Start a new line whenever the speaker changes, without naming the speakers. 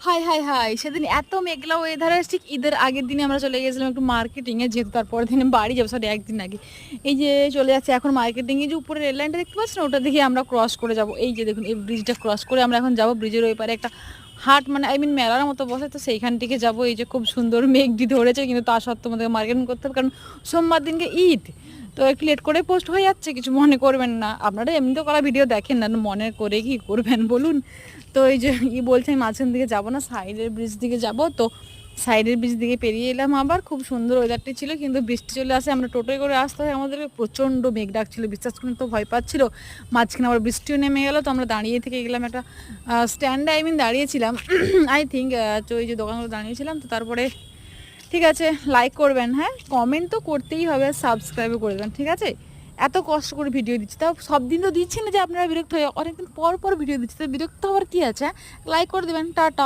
High high high সেদিন এত মেঘলা ওয়েদারে ঠিক ঈদের আগের দিনে আমরা চলে গেছিলাম একটু মার্কেটিংয়ে, যেহেতু তারপরের দিনে বাড়ি যাবো, সরি একদিন আগে। এই যে চলে যাচ্ছে এখন মার্কেটিংয়ে, যে উপরে রেল লাইনটা দেখতে পাচ্ছেন, ওটা দেখে আমরা ক্রস করে যাব। এই যে দেখুন, এই ব্রিজটা ক্রস করে আমরা এখন যাব ব্রিজের ওই পারে একটা হাট, মানে আই মিন মেলার মতো বসে, তো সেইখান থেকে যাবো। এই যে খুব সুন্দর মেঘটি ধরেছে, কিন্তু তা সত্ত্বেও আমাদের মার্কেটিং করতে হবে, কারণ সোমবার দিনকে ঈদ। তো একটু লেট করে পোস্ট হয়ে যাচ্ছে, কিছু মনে করবেন না। আপনারা এমনি তো করা ভিডিও দেখেন না, মনে করে কি করবেন বলুন। তো এই যে বলছে আমি মাঝখান দিকে যাবো না, সাইডের ব্রিজ দিকে যাব। তো সাইডের ব্রিজ দিকে পেরিয়ে এলাম, আবার খুব সুন্দর ওয়েদারটি ছিল, কিন্তু বৃষ্টি চলে আসে। আমরা টোটোয় করে আসতে হয় আমাদেরকে, প্রচণ্ড মেঘ ডাকছিল, বিশ্বাস করুন তো ভয় পাচ্ছিল। মাঝখানে আবার বৃষ্টিও নেমে গেল, তো আমরা দাঁড়িয়ে থেকে গেলাম একটা স্ট্যান্ডে, আই মিন দাঁড়িয়েছিলাম আই থিঙ্ক। তো এই যে দোকানগুলো দাঁড়িয়েছিলাম, তো তারপরে ঠিক আছে, লাইক করবেন, হ্যাঁ কমেন্ট তো করতেই হবে, সাবস্ক্রাইবও করে দেবেন, ঠিক আছে। এত কষ্ট করে ভিডিও দিচ্ছি, তাও সব দিন তো দিচ্ছি না যে আপনারা বিরক্ত হয়ে, অনেকদিন পর পর ভিডিও দিচ্ছি, তো বিরক্ত হওয়ার কী আছে। লাইক করে দেবেন, টাটা।